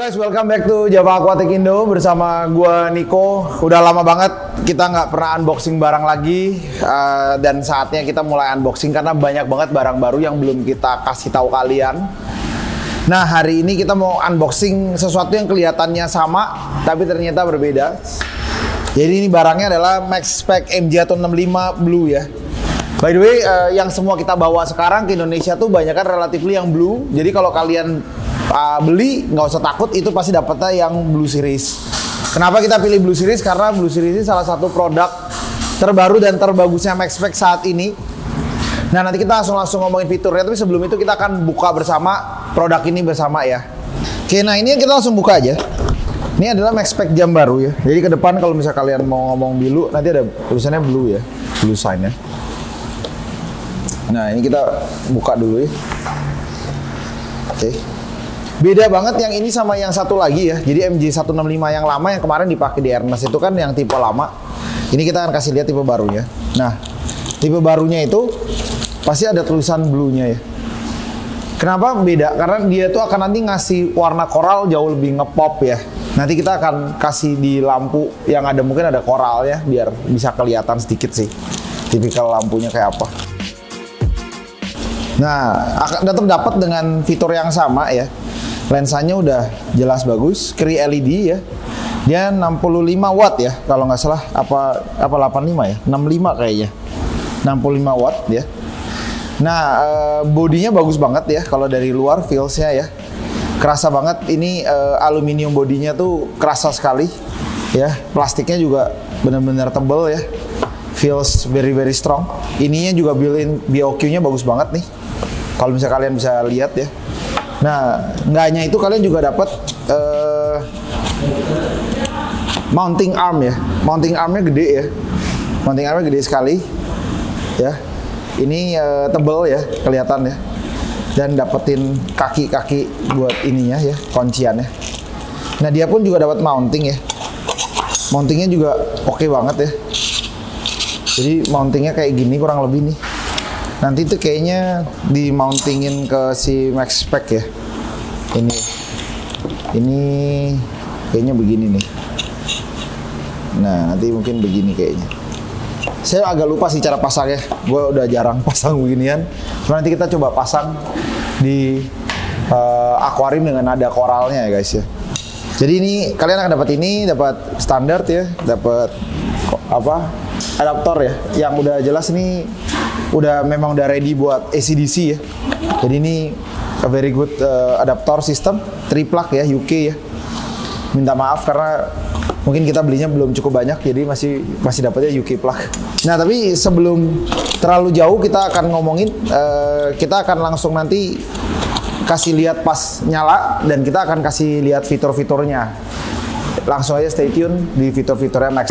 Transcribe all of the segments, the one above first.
Halo guys, welcome back to Java Aquatic Indo bersama gua Niko. Udah lama banget kita nggak pernah unboxing barang lagi, dan saatnya kita mulai unboxing karena banyak banget barang baru yang belum kita kasih tahu kalian. Nah, hari ini kita mau unboxing sesuatu yang kelihatannya sama tapi ternyata berbeda. Jadi ini barangnya adalah MaxSpec MJ165 Blue ya. By the way, yang semua kita bawa sekarang ke Indonesia tuh banyak kan relatively yang blue. Jadi kalau kalian beli nggak usah takut, itu pasti dapetnya yang Blue Series. Kenapa kita pilih Blue Series? Karena Blue Series ini salah satu produk terbaru dan terbagusnya MaxSpec saat ini. Nah, nanti kita langsung ngomongin fiturnya, tapi sebelum itu kita akan buka bersama produk ini bersama ya. Oke, nah ini kita langsung buka aja. Ini adalah MaxSpec jam baru ya. Jadi ke depan kalau misalnya kalian mau ngomong bilu, nanti ada tulisannya blue ya, blue sign ya. Nah, ini kita buka dulu ya. Oke. Beda banget yang ini sama yang satu lagi ya. Jadi MJ165 yang lama yang kemarin dipakai di Ernest itu kan yang tipe lama. Ini kita akan kasih lihat tipe barunya. Nah, tipe barunya itu pasti ada tulisan blue-nya ya. Kenapa beda? Karena dia tuh akan nanti ngasih warna koral jauh lebih ngepop ya. Nanti kita akan kasih di lampu yang ada, mungkin ada koral ya, biar bisa kelihatan sedikit sih tipikal lampunya kayak apa. Nah, akan tetap dapat dengan fitur yang sama ya. Lensanya udah jelas bagus, Cree LED ya. Dia 65 watt ya, kalau nggak salah apa 85 ya, 65 kayaknya. 65 watt ya. Nah, bodinya bagus banget ya, kalau dari luar feels-nya ya. Kerasa banget, ini aluminium bodinya tuh kerasa sekali ya. Plastiknya juga benar-benar tebal ya. Feels very strong. Ininya juga built-in BOQ-nya bagus banget nih. Kalau misalnya kalian bisa lihat ya. Nah, nggak hanya itu, kalian juga dapat mounting arm ya. Mounting armnya gede ya. Mounting armnya gede sekali ya. Ini tebel ya, kelihatan ya. Dan dapetin kaki-kaki buat ininya ya, kunciannya. Nah, dia pun juga dapat mounting ya. Mountingnya juga oke banget ya. Jadi mountingnya kayak gini kurang lebih nih. Nanti itu kayaknya di mountingin ke si MaxSpec ya. Ini kayaknya begini nih. Nah, nanti mungkin begini kayaknya. Saya agak lupa sih cara pasangnya. Gue udah jarang pasang beginian. Cuma nanti kita coba pasang di akuarium dengan ada koralnya ya guys ya. Jadi ini kalian akan dapat ini, dapat standar ya, dapat apa? Adaptor ya. Yang udah jelas ini memang udah ready buat AC/DC ya. Jadi ini a very good adaptor system, 3 plug ya, UK ya. Minta maaf karena mungkin kita belinya belum cukup banyak, jadi masih dapatnya UK plug. Nah, tapi sebelum terlalu jauh kita akan ngomongin, kita akan langsung nanti kasih lihat pas nyala dan kita akan kasih lihat fitur-fiturnya. Langsung aja stay tune di fitur-fiturnya Max.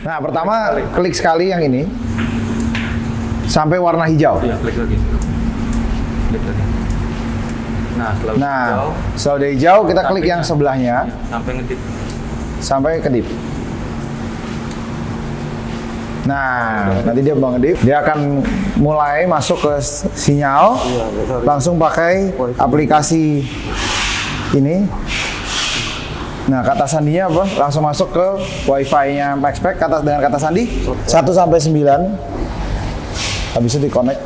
Nah, pertama klik sekali yang ini sampai warna hijau. Iya, klik lagi. Klik lagi. Nah, setelah udah hijau kita klik yang sebelahnya sampai ngedip. Sampai kedip. Nah, nanti dia mengedip, dia akan mulai masuk ke sinyal, langsung pakai aplikasi ini. Nah, kata sandinya apa? Langsung masuk ke WiFi-nya MaxPack dengan kata sandi 1 sampai 9. Habis itu di-connect.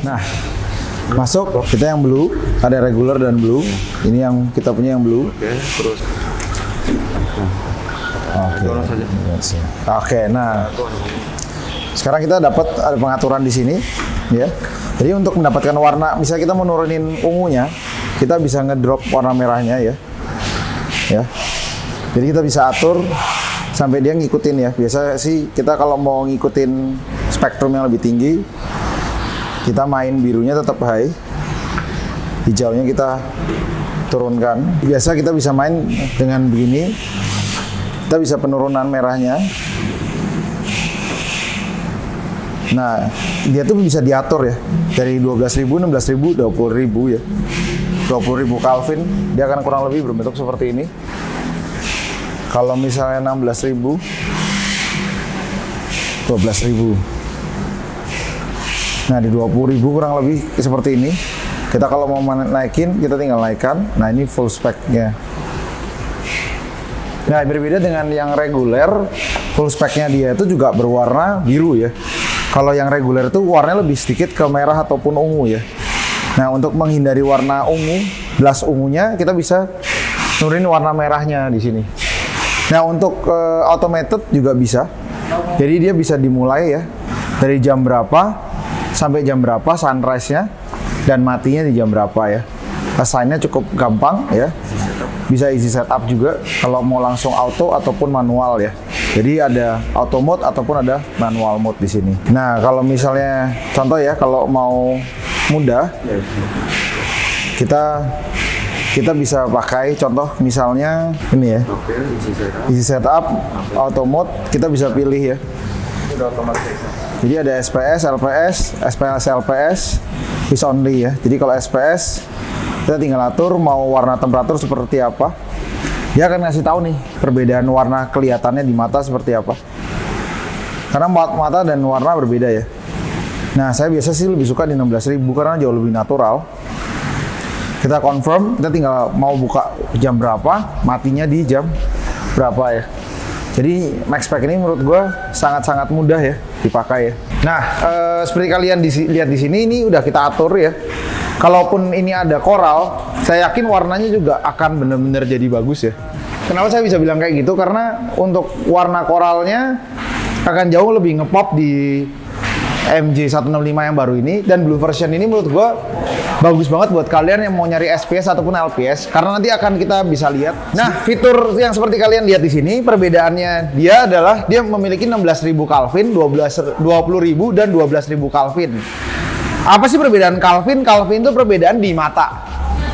Nah, masuk, kita yang blue, ada regular dan blue. Ini yang kita punya yang blue. Oke, terus. Oke, nah sekarang kita dapat ada pengaturan di sini, ya. Jadi untuk mendapatkan warna, misalnya kita mau nurunin ungunya, kita bisa ngedrop warna merahnya, ya. Jadi kita bisa atur sampai dia ngikutin, ya. Biasa sih kita kalau mau ngikutin spektrum yang lebih tinggi, kita main birunya tetap high, hijaunya kita turunkan. Biasa kita bisa main dengan begini, kita bisa penurunan merahnya. Nah, dia tuh bisa diatur, ya, dari 12.000, 16.000, 20.000, ya. 20.000 Kelvin, dia akan kurang lebih berbentuk seperti ini. Kalau misalnya 16.000, 12.000. Nah, di 20.000 kurang lebih seperti ini. Kita kalau mau naikin, kita tinggal naikkan. Nah, ini full spec-nya. Nah, berbeda dengan yang reguler, full spec-nya dia itu juga berwarna biru, ya. Kalau yang reguler itu warnanya lebih sedikit ke merah ataupun ungu, ya. Nah, untuk menghindari warna ungu, blas ungunya, kita bisa nurunin warna merahnya di sini. Nah, untuk automated juga bisa. Jadi dia bisa dimulai, ya, dari jam berapa sampai jam berapa sunrise-nya dan matinya di jam berapa, ya. Assign-nya cukup gampang, ya. Bisa easy setup juga kalau mau langsung auto ataupun manual, ya. Jadi ada auto mode ataupun ada manual mode di sini. Nah, kalau misalnya contoh, ya, kalau mau mudah, kita bisa pakai contoh misalnya ini, ya. Easy setup, auto mode, kita bisa pilih, ya. Jadi ada SPS, LPS, SPS, LPS, is only, ya. Jadi kalau SPS kita tinggal atur mau warna temperatur seperti apa. Dia akan ngasih tahu nih perbedaan warna kelihatannya di mata seperti apa. Karena mata dan warna berbeda, ya. Nah, saya biasa sih lebih suka di 16.000 karena jauh lebih natural. Kita confirm, kita tinggal mau buka jam berapa, matinya di jam berapa, ya. Jadi MaxPack ini menurut gue sangat-sangat mudah, ya, dipakai, ya. Nah, seperti kalian lihat di sini, ini udah kita atur, ya. Kalaupun ini ada koral, saya yakin warnanya juga akan benar-benar jadi bagus, ya. Kenapa saya bisa bilang kayak gitu? Karena untuk warna koralnya akan jauh lebih ngepop di MJ165 yang baru ini, dan blue version ini menurut gua bagus banget buat kalian yang mau nyari SPS ataupun LPS, karena nanti akan kita bisa lihat. Nah, fitur yang seperti kalian lihat di sini, perbedaannya dia adalah dia memiliki 16.000 Kelvin, 20.000 dan 12.000 Kelvin. Apa sih perbedaan Kelvin? Kelvin itu perbedaan di mata.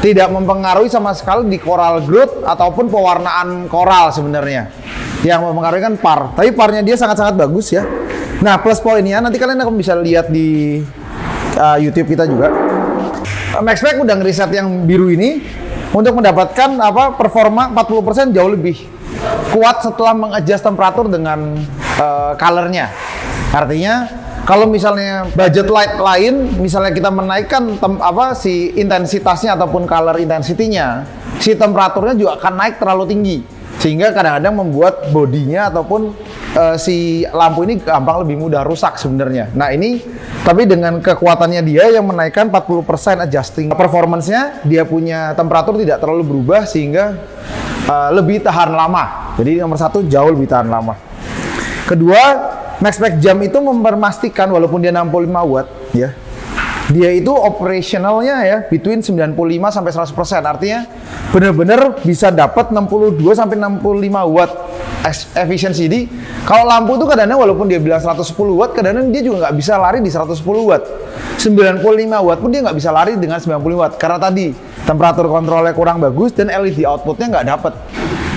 Tidak mempengaruhi sama sekali di coral growth ataupun pewarnaan koral sebenarnya. Yang mempengaruhi kan par. Tapi parnya dia sangat-sangat bagus, ya. Nah, plus poinnya nanti kalian akan bisa lihat di YouTube kita juga. MaxPack udah ngeriset yang biru ini untuk mendapatkan performa 40% jauh lebih kuat setelah mengadjust temperatur dengan colornya. Artinya kalau misalnya budget light lain, misalnya kita menaikkan si intensitasnya ataupun color intensity-nya, si temperaturnya juga akan naik terlalu tinggi, sehingga kadang-kadang membuat bodinya ataupun si lampu ini gampang lebih mudah rusak sebenarnya. Nah, ini tapi dengan kekuatannya dia yang menaikkan 40% adjusting performance-nya, dia punya temperatur tidak terlalu berubah sehingga lebih tahan lama. Jadi nomor satu, jauh lebih tahan lama. Kedua, MaxPack jam itu memastikan walaupun dia 65 watt, ya, dia itu operasionalnya, ya, between 95 sampai 100%. Artinya benar-benar bisa dapat 62 sampai 65 watt efisiensi. Jadi kalau lampu itu kadang-kadang walaupun dia bilang 110 watt, kadang-kadang dia juga nggak bisa lari di 110 watt. 95 watt pun dia nggak bisa lari dengan 90 watt karena tadi temperatur kontrolnya kurang bagus dan LED outputnya nggak dapat.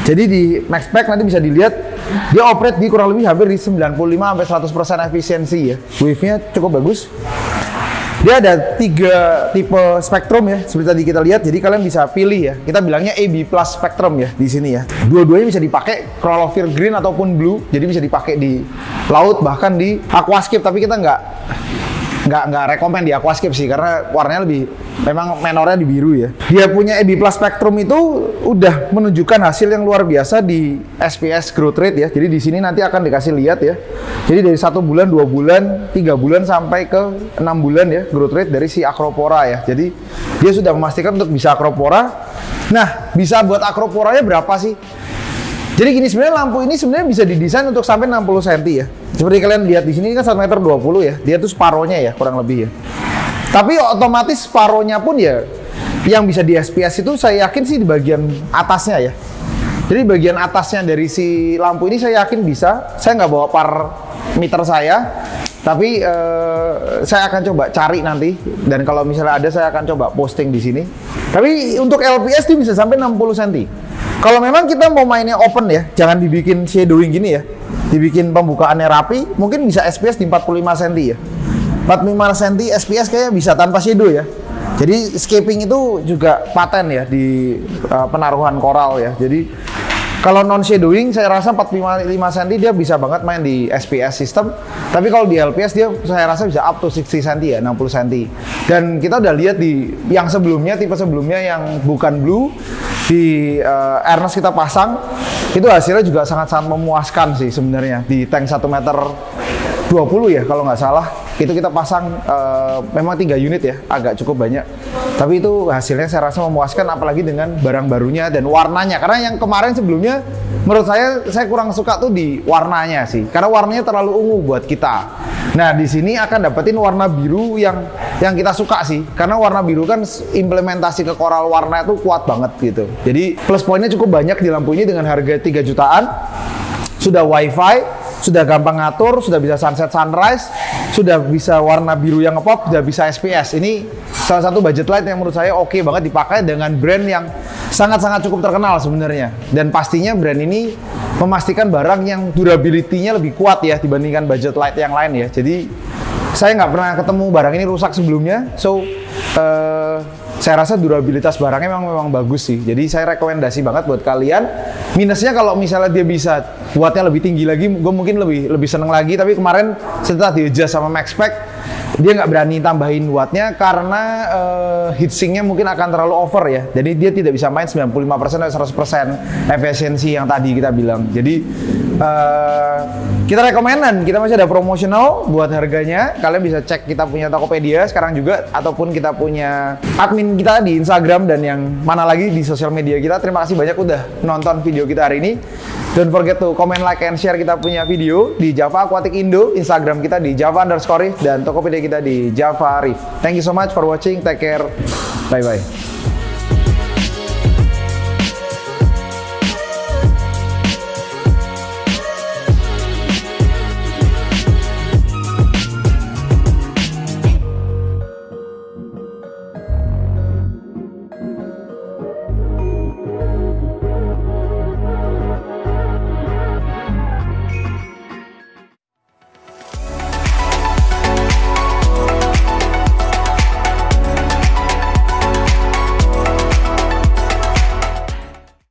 Jadi di MaxPack nanti bisa dilihat dia operate di kurang lebih hampir di 95 sampai 100% efisiensi, ya. Wave-nya cukup bagus. Dia ada 3 tipe spektrum ya, seperti tadi kita lihat. Jadi kalian bisa pilih ya. Kita bilangnya AB plus spektrum ya di sini ya. Dua-duanya bisa dipakai chlorophyll green ataupun blue. Jadi bisa dipakai di laut, bahkan di aquascape. Tapi kita nggak rekomend di aquascape sih, karena warnanya lebih, memang menornya di biru ya. Dia punya AB plus spektrum itu udah menunjukkan hasil yang luar biasa di SPS growth rate ya. Jadi di sini nanti akan dikasih lihat ya. Jadi dari 1 bulan, 2 bulan, 3 bulan sampai ke 6 bulan ya growth rate dari si Acropora ya. Jadi dia sudah memastikan untuk bisa Acropora. Nah, bisa buat Acroporanya berapa sih? Jadi gini, sebenarnya lampu ini sebenarnya bisa didesain untuk sampai 60 cm ya. Seperti kalian lihat di sini kan 1,20 meter ya. Dia tuh separohnya ya, kurang lebih ya. Tapi otomatis separohnya pun ya yang bisa di SPS itu saya yakin sih di bagian atasnya ya. Jadi bagian atasnya dari si lampu ini saya yakin bisa. Saya nggak bawa par meter saya, tapi saya akan coba cari nanti. Dan kalau misalnya ada, saya akan coba posting di sini. Tapi untuk LPS dia bisa sampai 60 cm. Kalau memang kita mau mainnya open ya, jangan dibikin shadowing gini ya. Dibikin pembukaannya rapi, mungkin bisa SPS di 45 cm ya. 45 cm SPS kayaknya bisa tanpa shadow ya. Jadi scaping itu juga paten ya di penaruhan koral ya. Jadi kalau non shadowing saya rasa 45 cm dia bisa banget main di SPS sistem. Tapi kalau di LPS dia saya rasa bisa up to 60 cm ya, 60 cm. Dan kita udah lihat di yang sebelumnya, tipe sebelumnya yang bukan blue di Ernest kita pasang, itu hasilnya juga sangat-sangat memuaskan sih sebenarnya. Di tank 1,20 meter ya kalau nggak salah, itu kita pasang memang 3 unit ya, agak cukup banyak. Tapi itu hasilnya saya rasa memuaskan, apalagi dengan barang barunya dan warnanya. Karena yang kemarin sebelumnya menurut saya kurang suka tuh di warnanya sih, karena warnanya terlalu ungu buat kita. Nah di sini akan dapetin warna biru yang kita suka sih, karena warna biru kan implementasi ke koral warna itu kuat banget gitu. Jadi plus poinnya cukup banyak di lampu ini dengan harga 3 jutaan. Sudah wifi, sudah gampang ngatur, sudah bisa sunset sunrise, sudah bisa warna biru yang ngepop, sudah bisa SPS. Ini salah satu budget light yang menurut saya oke banget dipakai dengan brand yang sangat-sangat cukup terkenal sebenarnya. Dan pastinya brand ini memastikan barang yang durability-nya lebih kuat ya dibandingkan budget light yang lain ya. Jadi saya nggak pernah ketemu barang ini rusak sebelumnya, so saya rasa durabilitas barangnya memang bagus sih. Jadi saya rekomendasi banget buat kalian. Minusnya kalau misalnya dia bisa wattnya lebih tinggi lagi, gue mungkin lebih seneng lagi. Tapi kemarin setelah di-adjust sama MaxSpec, dia nggak berani tambahin wattnya karena heatsinknya mungkin akan terlalu over ya. Jadi dia tidak bisa main 95% atau 100% efisiensi yang tadi kita bilang. Jadi kita rekomenan, kita masih ada promosional buat harganya. Kalian bisa cek kita punya Tokopedia sekarang juga, ataupun kita punya admin kita di Instagram dan yang mana lagi di sosial media kita. Terima kasih banyak udah nonton video kita hari ini. Don't forget to comment, like, and share kita punya video di Java Aquatic Indo, Instagram kita di Java_Reef, dan Tokopedia kita di Java Reef. Thank you so much for watching, take care, bye-bye.